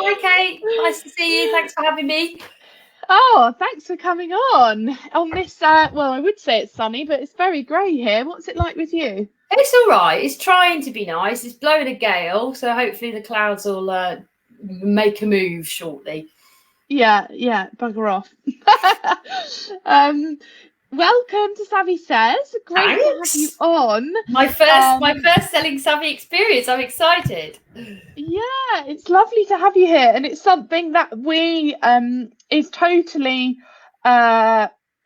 Hi, Kate. Nice to see you. Thanks for having me. Oh, thanks for coming on this. Well, I would say it's sunny, but it's very grey here. What's it like with you? It's all right. It's trying to be nice. It's blowing a gale, so hopefully the clouds will make a move shortly. Yeah, bugger off. um, Welcome to Savvy Says. Great to have you Thanks. on. My first selling savvy experience. I'm excited. Yeah, it's lovely to have you here, and it's something that we is totally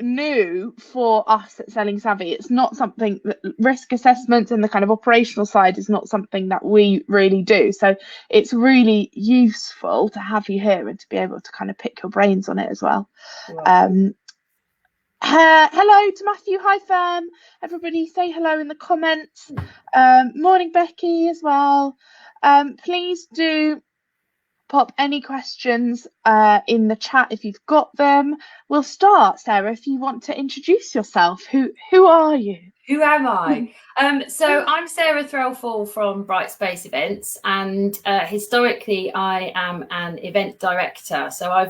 new for us at Selling Savvy. It's not something that risk assessments and the kind of operational side is not something that we really do. So it's really useful to have you here and to be able to kind of pick your brains on it as well. Right. Hello to Matthew. Hi, Fern. Everybody say hello in the comments. Morning, Becky, as well. Please do pop any questions in the chat if you've got them. We'll start, Sarah, if you want to introduce yourself. Who are you? Who am I? So I'm Sarah Threlfall from Brightspace Events, and historically I am an event director. So I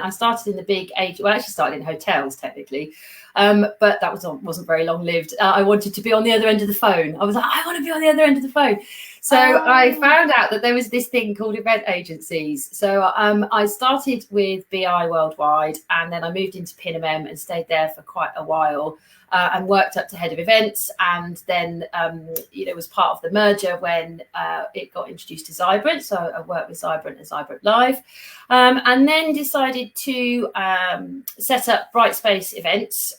started in the big age. Well, I actually started in hotels technically, but that wasn't very long lived. I wanted to be on the other end of the phone. I was like, I want to be on the other end of the phone. So I found out that there was this thing called event agencies. So I started with BI Worldwide, and then I moved into P&M and stayed there for quite a while. And worked up to head of events, and then was part of the merger when it got introduced to Zybrant. So I worked with Zybrant and Zybrant Live, and then decided to set up Brightspace Events,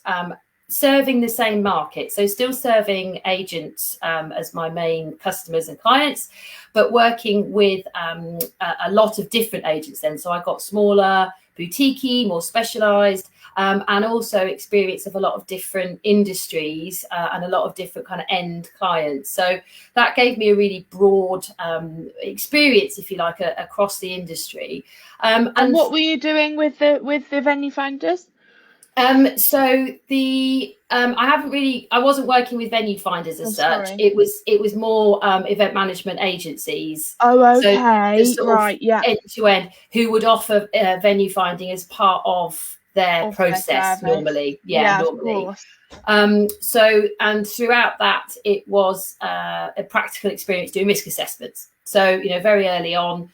serving the same market. So still serving agents as my main customers and clients, but working with a lot of different agents then. So I got smaller, boutique-y, more specialised, and also experience of a lot of different industries and a lot of different kind of end clients. So that gave me a really broad experience, if you like, across the industry. And what were you doing with the venue finders? I wasn't working with venue finders as such. Sorry. It was more event management agencies. Oh, okay. So right, yeah. End to end, who would offer venue finding as part of their process normally. Normally. Of course. And throughout that, it was a practical experience doing risk assessments. So, very early on,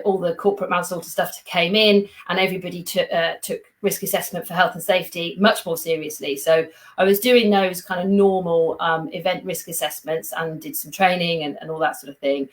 all the corporate manslaughter stuff came in, and everybody took risk assessment for health and safety much more seriously. So I was doing those kind of normal event risk assessments and did some training and all that sort of thing.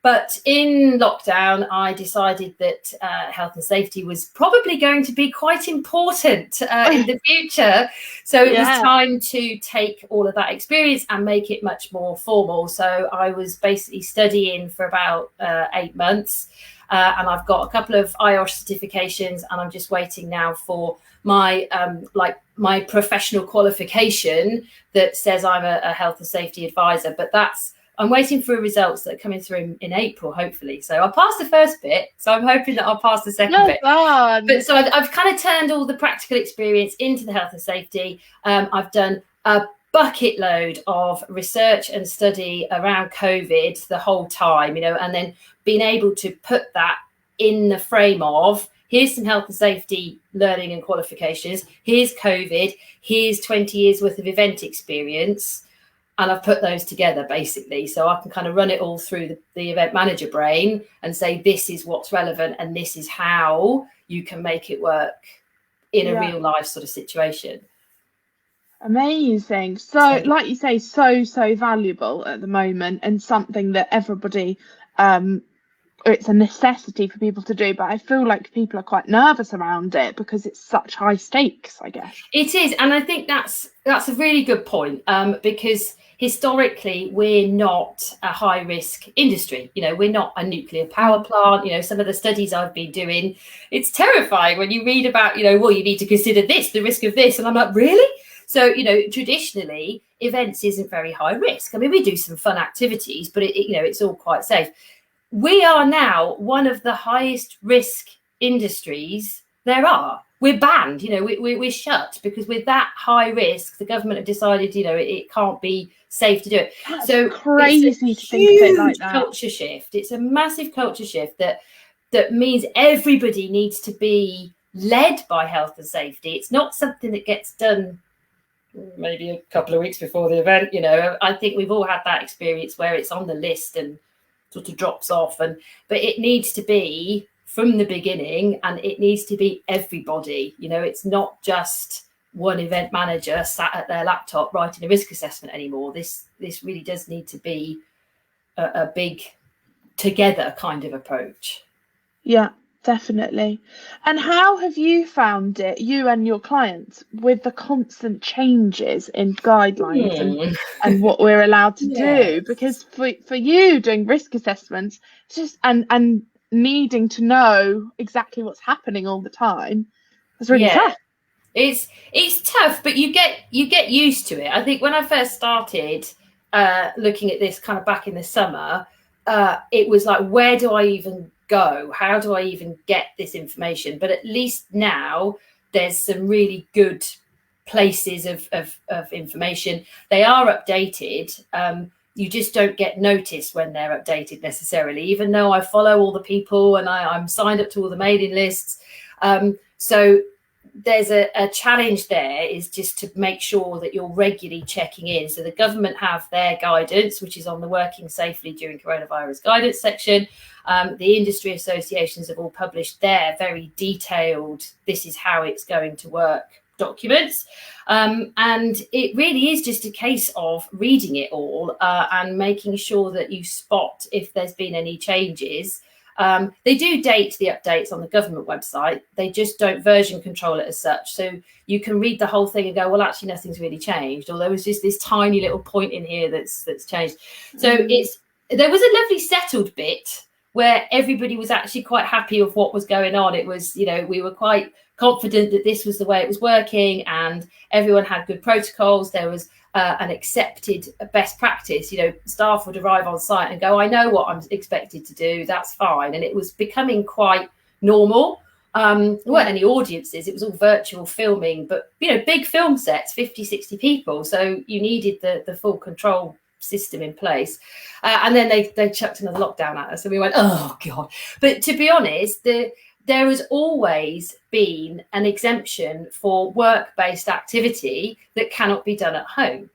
But in lockdown, I decided that health and safety was probably going to be quite important in the future. So it was time to take all of that experience and make it much more formal. So I was basically studying for about 8 months. And I've got a couple of IOSH certifications, and I'm just waiting now for my my professional qualification that says I'm a health and safety advisor. But I'm waiting for results that are coming through in April, hopefully. So I passed the first bit, so I'm hoping that I'll pass the second bit. But so I've kind of turned all the practical experience into the health and safety. I've done a bucket load of research and study around COVID the whole time, and then being able to put that in the frame of, here's some health and safety learning and qualifications, here's COVID, here's 20 years worth of event experience. And I've put those together basically, so I can kind of run it all through the event manager brain and say, this is what's relevant and this is how you can make it work in a real life sort of situation. Amazing. So like you say, so valuable at the moment, and something that everybody, it's a necessity for people to do, but I feel like people are quite nervous around it because it's such high stakes, I guess. It is, and I think that's a really good point, because historically we're not a high risk industry. We're not a nuclear power plant. Some of the studies I've been doing, it's terrifying when you read about, well, you need to consider this, the risk of this, and I'm like, really? So, traditionally events isn't very high risk. I mean, we do some fun activities, but it's all quite safe. We are now one of the highest risk industries there are. We're banned, we're shut because we're that high risk. The government have decided, it can't be safe to do it. That's so crazy to think of it like that. Culture shift. It's a massive culture shift that that means everybody needs to be led by health and safety. It's not something that gets done maybe a couple of weeks before the event. I think we've all had that experience where it's on the list and sort of drops off, but it needs to be from the beginning, and it needs to be everybody. It's not just one event manager sat at their laptop writing a risk assessment anymore. This really does need to be a big together kind of approach. Yeah, definitely. And how have you found it, you and your clients, with the constant changes in guidelines and what we're allowed to do? Because for you doing risk assessments, it's just and needing to know exactly what's happening all the time, it's really tough. It's tough, but you get used to it. I think when I first started looking at this kind of back in the summer, it was like, where do I even go? How do I even get this information? But at least now there's some really good places of information. They are updated. You just don't get noticed when they're updated necessarily, even though I follow all the people and I'm signed up to all the mailing lists. So there's a challenge there, is just to make sure that you're regularly checking in. So the government have their guidance, which is on the working safely during coronavirus guidance section. The industry associations have all published their very detailed, this is how it's going to work documents. And it really is just a case of reading it all and making sure that you spot if there's been any changes. They do date the updates on the government website. They just don't version control it as such. So you can read the whole thing and go, well, actually, nothing's really changed. Or there was just this tiny little point in here that's changed. So there was a lovely settled bit where everybody was actually quite happy with what was going on. It was, we were quite confident that this was the way it was working, and everyone had good protocols. There was an accepted best practice. Staff would arrive on site and go, I know what I'm expected to do, that's fine. And it was becoming quite normal. There weren't any audiences, it was all virtual filming, but big film sets, 50, 60 people, so you needed the full control system in place. And then they chucked another lockdown at us and we went, oh god. But to be honest, there has always been an exemption for work-based activity that cannot be done at home.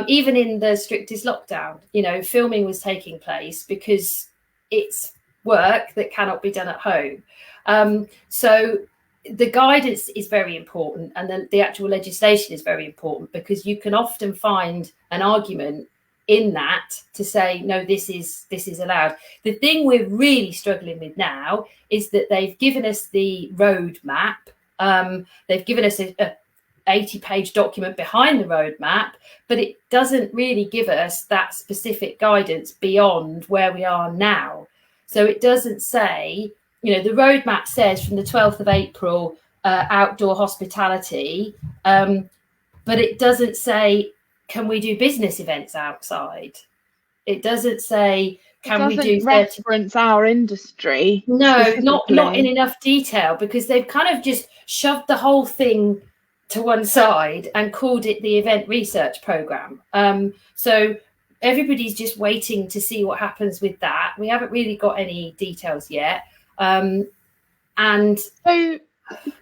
Even in the strictest lockdown, filming was taking place because it's work that cannot be done at home. So the guidance is very important, and then the actual legislation is very important, because you can often find an argument in that to say, no, this is allowed. The thing we're really struggling with now is that they've given us the roadmap. They've given us a 80-page document behind the roadmap, but it doesn't really give us that specific guidance beyond where we are now. So it doesn't say, the roadmap says from the 12th of April, outdoor hospitality, but it doesn't say, can we do business events outside? It doesn't say, can we do reference our industry? No, not in enough detail, because they've kind of just shoved the whole thing to one side and called it the event research program. So everybody's just waiting to see what happens with that. We haven't really got any details yet. And so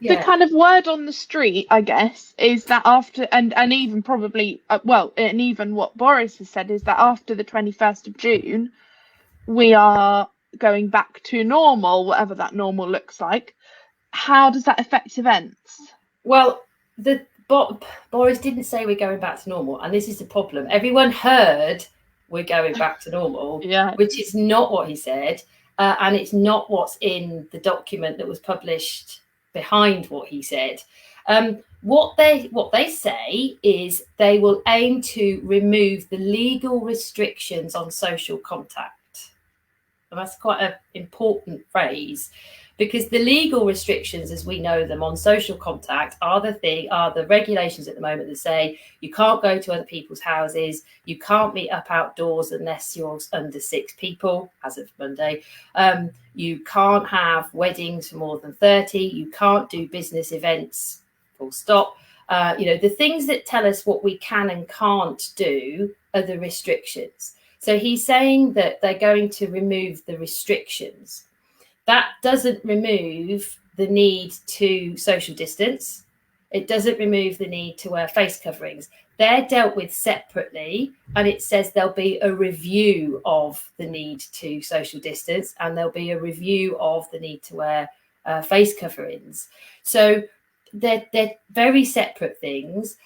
the kind of word on the street, I guess, is that after, and even probably, and even what Boris has said is that after the 21st of June, we are going back to normal, whatever that normal looks like. How does that affect events? Well, Boris didn't say we're going back to normal, and this is the problem. Everyone heard we're going back to normal, which is not what he said, and it's not what's in the document that was published behind what he said. What they say is they will aim to remove the legal restrictions on social contact. And that's quite an important phrase, because the legal restrictions, as we know them on social contact, are the regulations at the moment that say you can't go to other people's houses, you can't meet up outdoors unless you're under 6 people, as of Monday. You can't have weddings for more than 30. You can't do business events, full stop. The things that tell us what we can and can't do are the restrictions. So he's saying that they're going to remove the restrictions. That doesn't remove the need to social distance. It doesn't remove the need to wear face coverings. They're dealt with separately, and it says there'll be a review of the need to social distance, and there'll be a review of the need to wear face coverings. So they're very separate things.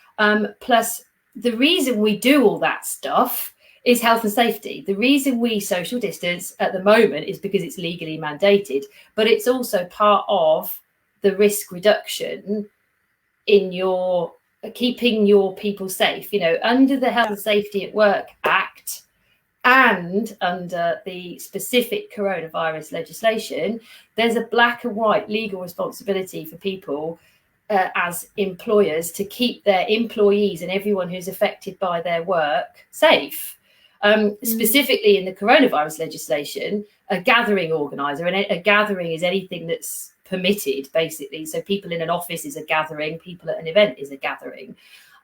Plus, the reason we do all that stuff is health and safety. The reason we social distance at the moment is because it's legally mandated, but it's also part of the risk reduction in your keeping your people safe. You know, under the Health and Safety at Work Act and under the specific coronavirus legislation, there's a black and white legal responsibility for people as employers to keep their employees and everyone who's affected by their work safe. Specifically in the coronavirus legislation, a gathering organizer, and a gathering is anything that's permitted, basically. So people in an office is a gathering, people at an event is a gathering.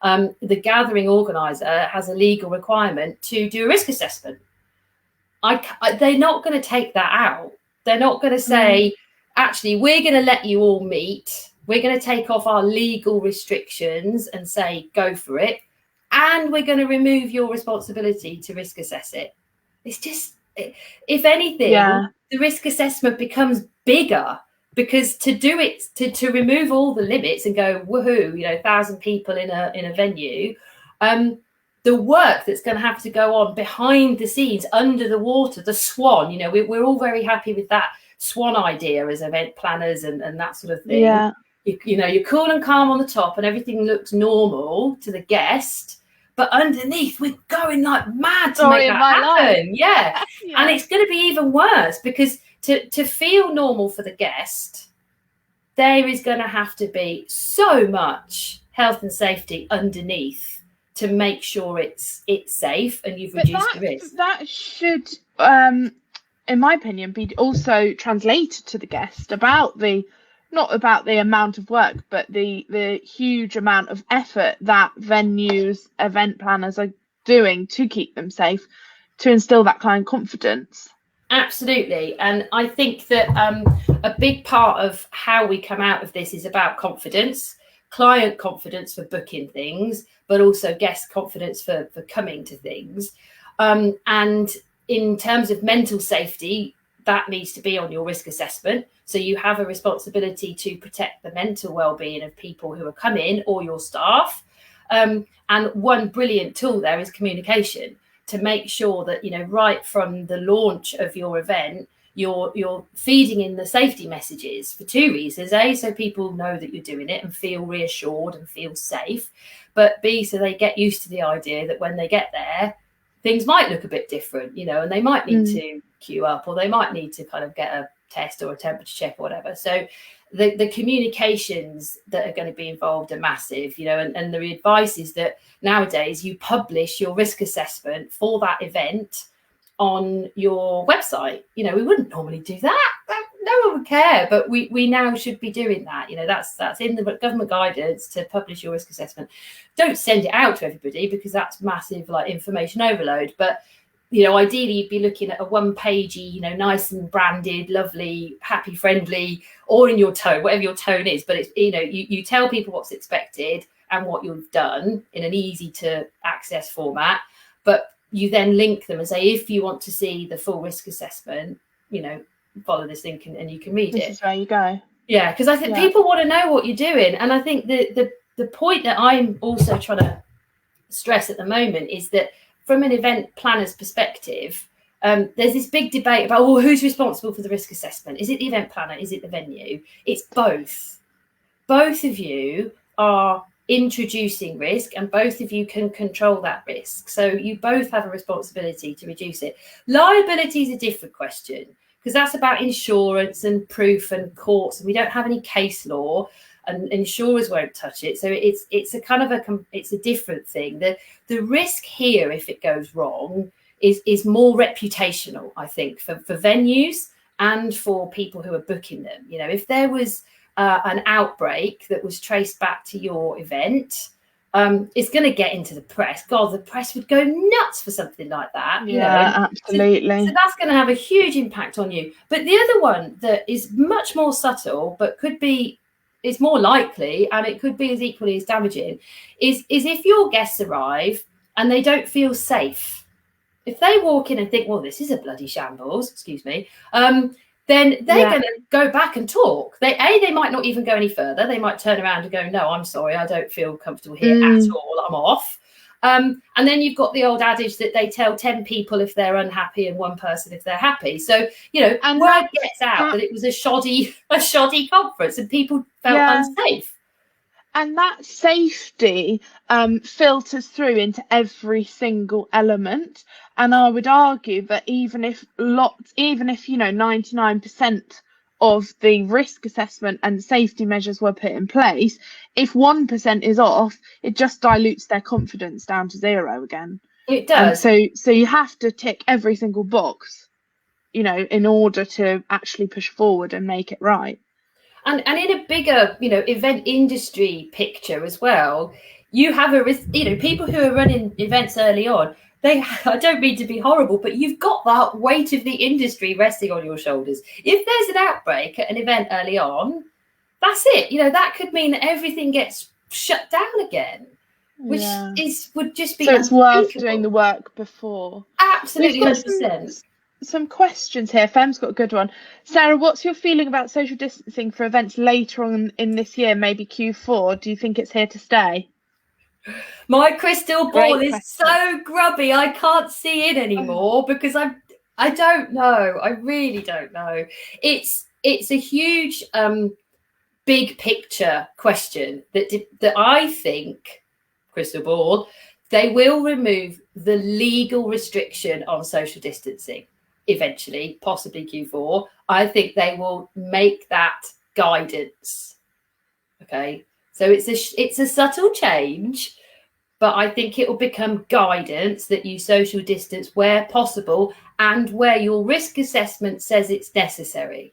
The gathering organizer has a legal requirement to do a risk assessment. They're not going to take that out. They're not going to say, actually, we're going to let you all meet. We're going to take off our legal restrictions and say, go for it. And we're going to remove your responsibility to risk assess it. It's just, if anything, the risk assessment becomes bigger, because to do it, to remove all the limits and go, woohoo, 1,000 people in a venue, the work that's going to have to go on behind the scenes, under the water, the swan, we're all very happy with that swan idea as event planners and that sort of thing. Yeah. You're cool and calm on the top and everything looks normal to the guest, but underneath we're going like mad to make that happen. Yeah. And it's going to be even worse, because to feel normal for the guest, there is going to have to be so much health and safety underneath to make sure it's safe and you've reduced the risk. That should, in my opinion, be also translated to the guest about not about the amount of work, but the huge amount of effort that venues, event planners are doing to keep them safe, to instill that kind of confidence. Absolutely. And I think that a big part of how we come out of this is about confidence, client confidence for booking things, but also guest confidence for coming to things. And in terms of mental safety, that needs to be on your risk assessment. So you have a responsibility to protect the mental well-being of people who are coming or your staff. And one brilliant tool there is communication, to make sure that, right from the launch of your event, you're feeding in the safety messages for two reasons. A, so people know that you're doing it and feel reassured and feel safe. But B, so they get used to the idea that when they get there, things might look a bit different, and they might need to queue up, or they might need to kind of get a test or a temperature check or whatever. So the communications that are going to be involved are massive, and the advice is that nowadays you publish your risk assessment for that event on your website. We wouldn't normally do that. No one would care, but we now should be doing that. That's in the government guidance to publish your risk assessment. Don't send it out to everybody, because that's massive information overload. But ideally you'd be looking at a one-pagey, nice and branded, lovely, happy, friendly, or in your tone, whatever your tone is. But it's you tell people what's expected and what you've done in an easy to access format. But you then link them and say, if you want to see the full risk assessment, follow this link and you can read it. This is where you go. Yeah, because I think people want to know what you're doing. And I think the point that I'm also trying to stress at the moment is that from an event planner's perspective, there's this big debate about, who's responsible for the risk assessment? Is it the event planner? Is it the venue? It's both. Both of you are introducing risk, and both of you can control that risk. So you both have a responsibility to reduce it. Liability is a different question, because that's about insurance and proof and courts, and we don't have any case law, and insurers won't touch it. So it's a kind of it's a different thing. The risk here, if it goes wrong, is more reputational, I think, for venues and for people who are booking them. If there was an outbreak that was traced back to your event, it's going to get into the press. God, the press would go nuts for something like that. Absolutely. So that's going to have a huge impact on you. But the other one that is much more subtle, but is more likely, and it could be as equally as damaging, is if your guests arrive and they don't feel safe. If they walk in and think, well, this is a bloody shambles, excuse me, then they're going to go back and talk. They might not even go any further. They might turn around and go, no, I'm sorry, I don't feel comfortable here at all. I'm off. And then you've got the old adage that they tell 10 people if they're unhappy and one person if they're happy. So, and word gets out that it was a shoddy conference and people felt unsafe. And that safety filters through into every single element. And I would argue that even if 99% of the risk assessment and safety measures were put in place, if 1% is off, it just dilutes their confidence down to zero again. It does. So you have to tick every single box, in order to actually push forward and make it right. And in a bigger, event industry picture as well, you have a risk, people who are running events early on, I don't mean to be horrible, but you've got that weight of the industry resting on your shoulders. If there's an outbreak at an event early on, that's it. That could mean that everything gets shut down again, which would just be so it's worth doing the work before. Absolutely, 100%. Some questions here. Fem's got a good one. Sarah, what's your feeling about social distancing for events later on in this year, maybe Q4? Do you think it's here to stay? My crystal ball is so grubby, I can't see it anymore because I don't know. I really don't know. It's a huge big picture question that I think, crystal ball, they will remove the legal restriction on social distancing eventually, possibly Q4. I think they will make that guidance. Okay, so it's a subtle change, but I think it will become guidance that you social distance where possible and where your risk assessment says it's necessary.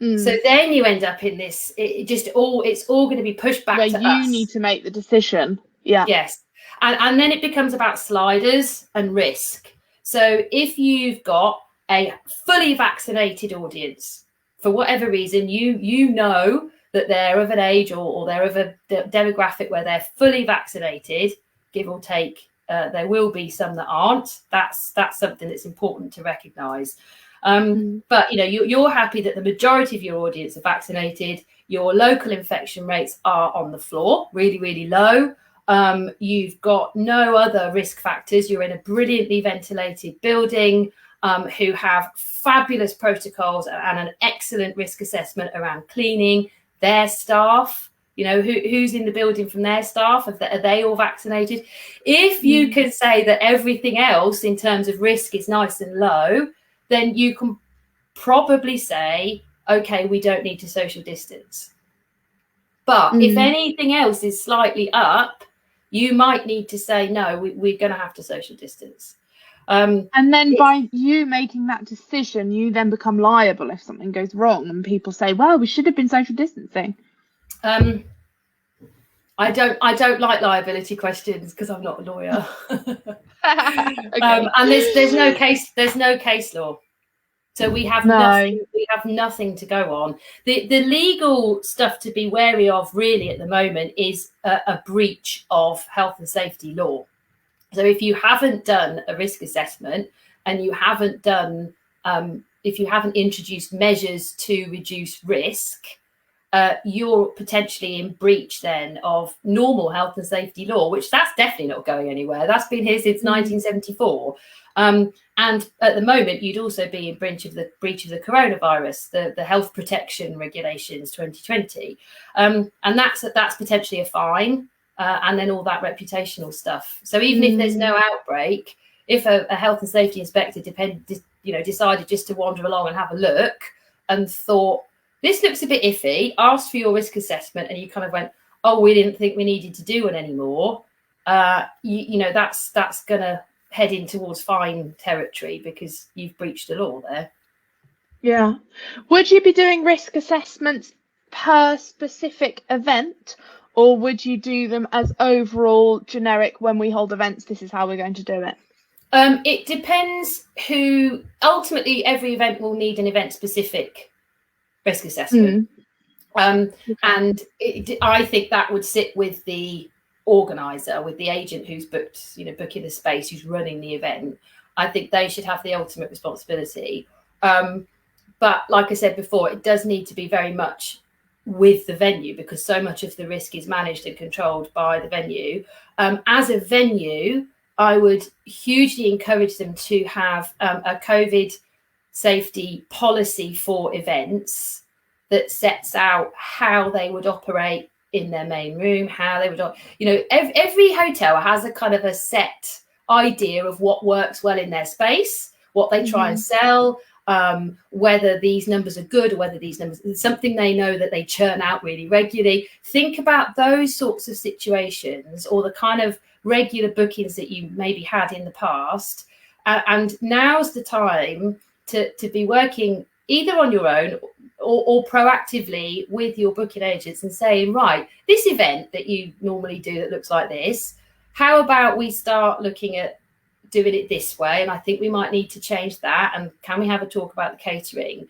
So then you end up in this. It's all going to be pushed back to us. You need to make the decision. Yeah. Yes, and then it becomes about sliders and risk. So if you've got a fully vaccinated audience, for whatever reason, you know that they're of an age or they're of a demographic where they're fully vaccinated, give or take, there will be some that aren't. That's something that's important to recognise. But you're happy that the majority of your audience are vaccinated. Your local infection rates are on the floor, really, really low. You've got no other risk factors. You're in a brilliantly ventilated building who have fabulous protocols and an excellent risk assessment around cleaning their staff. Who's in the building from their staff? Are they all vaccinated? If you can say that everything else in terms of risk is nice and low, then you can probably say, okay, we don't need to social distance. But if anything else is slightly up, you might need to say, no, we're going to have to social distance. And then by you making that decision, you then become liable if something goes wrong and people say, well, we should have been social distancing. I don't like liability questions because I'm not a lawyer. Okay. And there's no case law. So we have nothing to go on. The legal stuff to be wary of really at the moment is a breach of health and safety law. So if you haven't done a risk assessment and you haven't done, if you haven't introduced measures to reduce risk, you're potentially in breach then of normal health and safety law, which that's definitely not going anywhere. That's been here since 1974. And at the moment, you'd also be in breach of the coronavirus, the health protection regulations 2020. And that's potentially a fine. And then all that reputational stuff. So even if there's no outbreak, if a health and safety inspector decided just to wander along and have a look and thought, this looks a bit iffy, asked for your risk assessment, and you kind of went, oh, we didn't think we needed to do one anymore, that's going to head in towards fine territory because you've breached the law there. Yeah. Would you be doing risk assessments per specific event, or would you do them as overall generic, when we hold events, this is how we're going to do it? It depends who. Ultimately, every event will need an event-specific risk assessment. And I think that would sit with the organizer, with the agent who's booked, booking the space, who's running the event. I think they should have the ultimate responsibility. But like I said before, it does need to be very much with the venue, because so much of the risk is managed and controlled by the venue. As a venue, I would hugely encourage them to have a COVID safety policy for events that sets out how they would operate in their main room, how they would, every hotel has a kind of a set idea of what works well in their space, what they try and sell, whether these numbers are good or whether these numbers is something they know that they churn out really regularly. Think about those sorts of situations, or the kind of regular bookings that you maybe had in the past. And now's the time to be working either on your own or proactively with your booking agents and saying, right, this event that you normally do that looks like this, how about we start looking at doing it this way? And I think we might need to change that. And can we have a talk about the catering?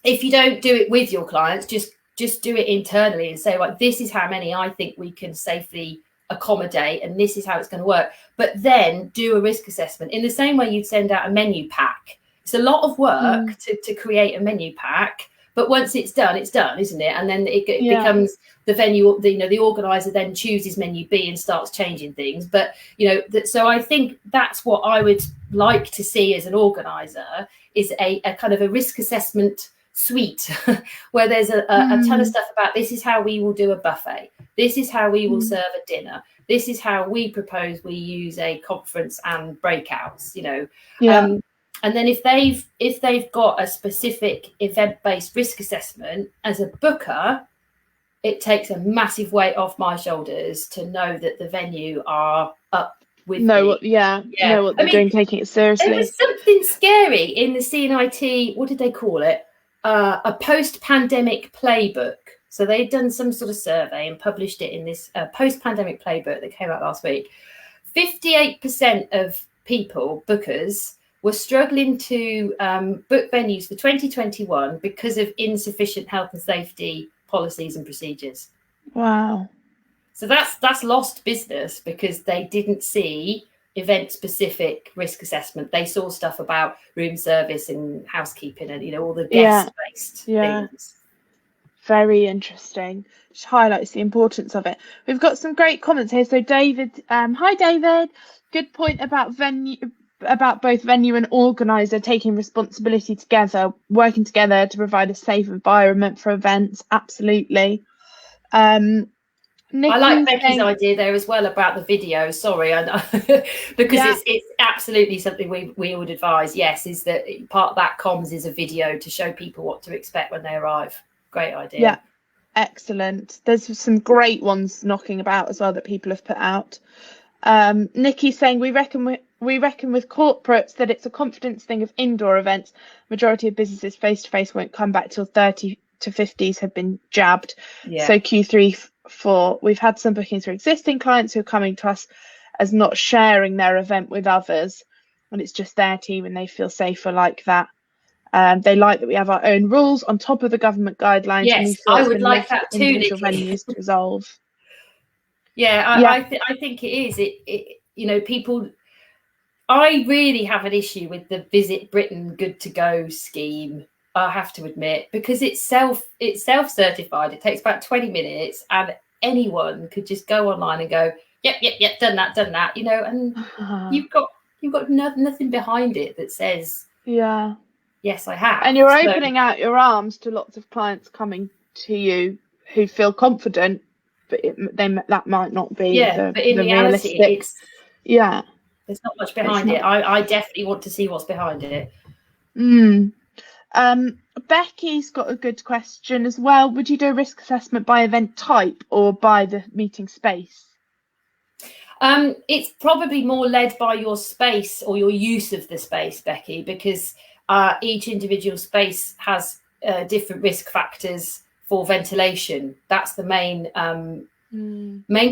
If you don't do it with your clients, just do it internally and say, like, this is how many I think we can safely accommodate, and this is how it's going to work. But then do a risk assessment in the same way you'd send out a menu pack. It's a lot of work to create a menu pack, but once it's done, isn't it? And then it becomes the venue, the organizer then chooses menu B and starts changing things. But, so I think that's what I would like to see as an organizer, is a kind of a risk assessment suite where there's a ton of stuff about, this is how we will do a buffet. This is how we will serve a dinner. This is how we propose we use a conference and breakouts, and then if they've got a specific event-based risk assessment as a booker, it takes a massive weight off my shoulders to know that the venue are up with know what they're doing, taking it seriously. There was something scary in the CNIT, what did they call it? A post-pandemic playbook. So they'd done some sort of survey and published it in this post-pandemic playbook that came out last week. 58% of people, bookers, were struggling to book venues for 2021 because of insufficient health and safety policies and procedures. Wow. So that's lost business because they didn't see event-specific risk assessment. They saw stuff about room service and housekeeping and, all the guest-based things. Very interesting. Which highlights the importance of it. We've got some great comments here. So David, hi David. Good point about both venue and organizer taking responsibility together, working together to provide a safe environment for events. Absolutely. I like Becky's idea there as well about the video. Sorry, because it's absolutely something we would advise. Yes, is that part of that comms is a video to show people what to expect when they arrive. Great idea. Yeah, excellent. There's some great ones knocking about as well that people have put out. Nikki's saying we reckon with corporates that it's a confidence thing of indoor events. Majority of businesses face to face won't come back till 30 to 50s have been jabbed. So Q3-4, we've had some bookings for existing clients who are coming to us as not sharing their event with others, and it's just their team and they feel safer like that. They like that we have our own rules on top of the government guidelines. Yes, and we feel I would like that too, Nikki. Venues to resolve. I think it is. People. I really have an issue with the Visit Britain Good to Go scheme. I have to admit, because it's self-certified. It takes about 20 minutes, and anyone could just go online and go, yep, done that, and you've got nothing behind it that says, yes, I have. And you're opening out your arms to lots of clients coming to you who feel confident, but that might not be but in reality, realistic. There's not much behind it. I definitely want to see what's behind it. Becky's got a good question as well. Would you do a risk assessment by event type or by the meeting space? It's probably more led by your space or your use of the space, Becky, because each individual space has different risk factors for ventilation. That's the main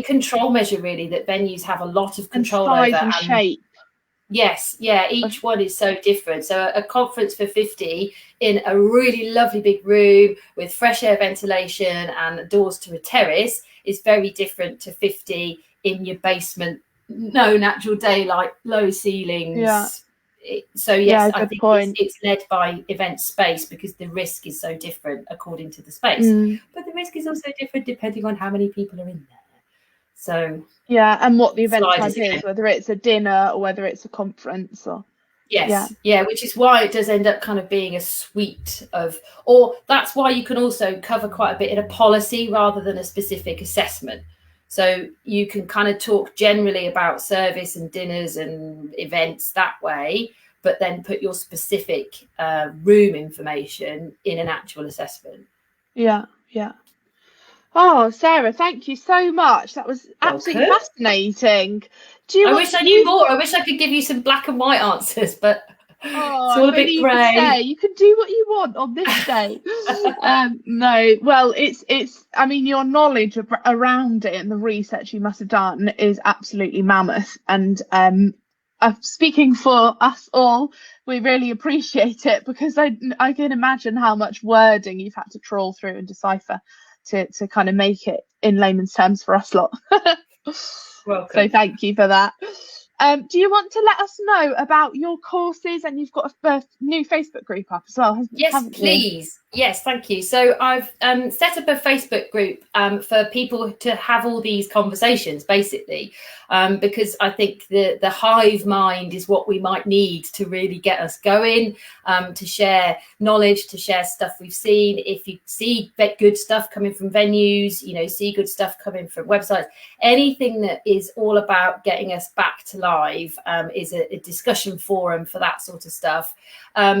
control measure, really, that venues have a lot of control and size over. And shape. Yes, yeah, each one is so different. So a conference for 50 in a really lovely big room with fresh air ventilation and doors to a terrace is very different to 50 in your basement, no natural daylight, low ceilings. Yeah. So yes, I think point. it's led by event space because the risk is so different according to the space. But the risk is also different depending on how many people are in there. So yeah, and what the event type is, whether it's a dinner or whether it's a conference or yes, yeah, which is why it does end up kind of being a suite of, or that's why you can also cover quite a bit in a policy rather than a specific assessment. So you can kind of talk generally about service and dinners and events that way, but then put your specific room information in an actual assessment. Yeah. Oh, Sarah, thank you so much. That was absolutely fascinating. I wish I knew more. I wish I could give you some black and white answers, but it's all a bit grey. You can do what you want on this day. No, well, it's. I mean, your knowledge around it and the research you must have done is absolutely mammoth. And speaking for us all, we really appreciate it because I can imagine how much wording you've had to trawl through and decipher to kind of make it in layman's terms for us lot. Welcome. So thank you for that. Do you want to let us know about your courses? And you've got a new Facebook group up as well, yes, please. Yes, thank you. So I've set up a Facebook group for people to have all these conversations, basically, because I think the hive mind is what we might need to really get us going, to share knowledge, to share stuff we've seen. If you see good stuff coming from venues, see good stuff coming from websites, anything that is all about getting us back to live is a discussion forum for that sort of stuff.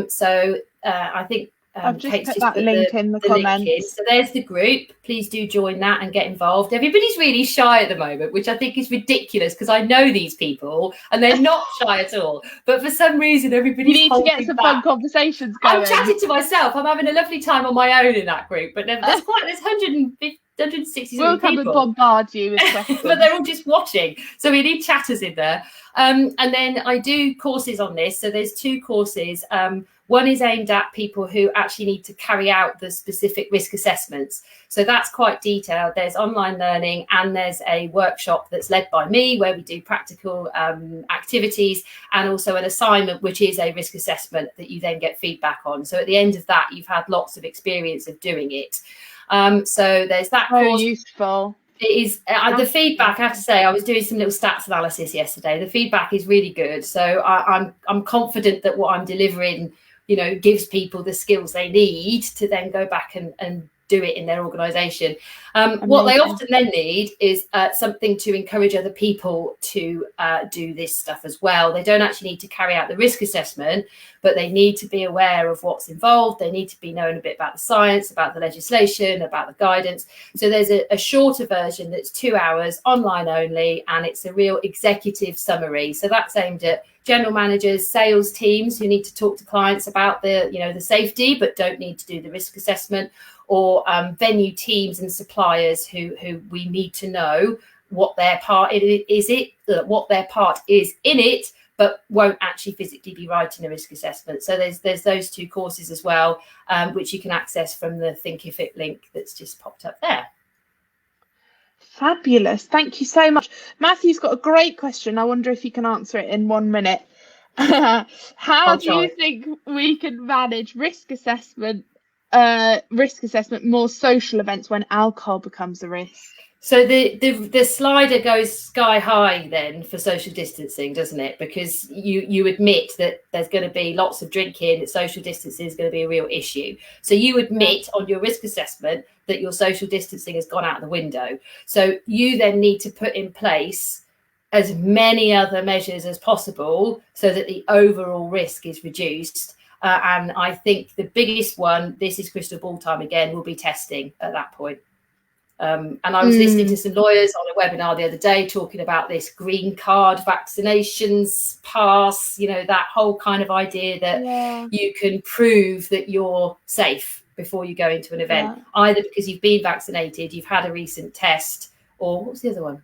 So I think I've just put that link in the comments. So there's the group. Please do join that and get involved. Everybody's really shy at the moment, which I think is ridiculous because I know these people and they're not shy at all. But for some reason, everybody's need to get some fun conversations going. I'm chatting to myself. I'm having a lovely time on my own in that group. But there's 160 we'll come people. And bombard you with questions. But they're all just watching. So we need chatters in there. And then I do courses on this. So there's 2 courses. One is aimed at people who actually need to carry out the specific risk assessments. So that's quite detailed. There's online learning and there's a workshop that's led by me where we do practical activities and also an assignment, which is a risk assessment that you then get feedback on. So at the end of that, you've had lots of experience of doing it. So there's that course. Useful. It is the feedback. I have to say, I was doing some little stats analysis yesterday. The feedback is really good. So I'm confident that what I'm delivering, gives people the skills they need to then go back and do it in their organisation. What they often then need is something to encourage other people to do this stuff as well. They don't actually need to carry out the risk assessment, but they need to be aware of what's involved. They need to be knowing a bit about the science, about the legislation, about the guidance. So there's a shorter version that's 2 hours, online only, and it's a real executive summary. So that's aimed at general managers, sales teams who need to talk to clients about the safety, but don't need to do the risk assessment, or venue teams and suppliers who we need to know what their part is in it, but won't actually physically be writing a risk assessment. So there's those 2 courses as well, which you can access from the Thinkific link that's just popped up there. Fabulous. Thank you so much. Matthew's got a great question. I wonder if you can answer it in 1 minute. How do you think we can manage risk assessment, more social events when alcohol becomes a risk? So the slider goes sky high then for social distancing, doesn't it? Because you admit that there's going to be lots of drinking, that social distancing is going to be a real issue. So you admit on your risk assessment that your social distancing has gone out the window. So you then need to put in place as many other measures as possible so that the overall risk is reduced. And I think the biggest one, this is crystal ball time again, will be testing at that point. And I was listening to some lawyers on a webinar the other day talking about this green card vaccinations pass, that whole kind of idea that you can prove that you're safe before you go into an event, either because you've been vaccinated, you've had a recent test, or what was the other one?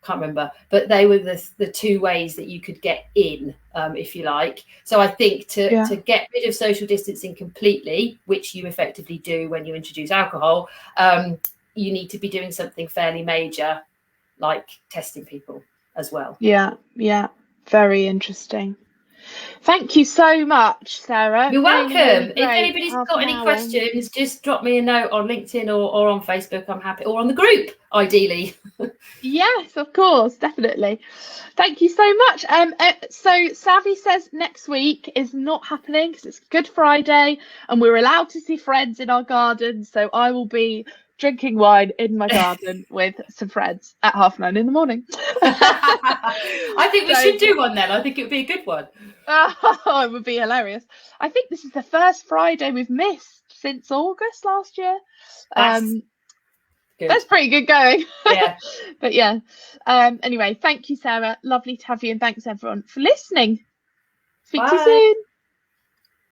Can't remember, but they were the two ways that you could get in, if you like. So I think to get rid of social distancing completely, which you effectively do when you introduce alcohol, you need to be doing something fairly major, like testing people as well. Yeah, very interesting. Thank you so much, Sarah. You're welcome. Really If anybody's got any questions, just drop me a note on LinkedIn or on Facebook. I'm happy, or on the group, ideally. Yes, of course, definitely. Thank you so much. So Savvy says next week is not happening because it's Good Friday and we're allowed to see friends in our garden. So I will be drinking wine in my garden with some friends at 9:30 in the morning. I think we should do one then. I think it would be a good one. Oh, it would be hilarious. I think this is the first Friday we've missed since August last year. That's pretty good going. Yeah. But yeah. Anyway, thank you, Sarah. Lovely to have you, and thanks everyone for listening. Speak to you soon.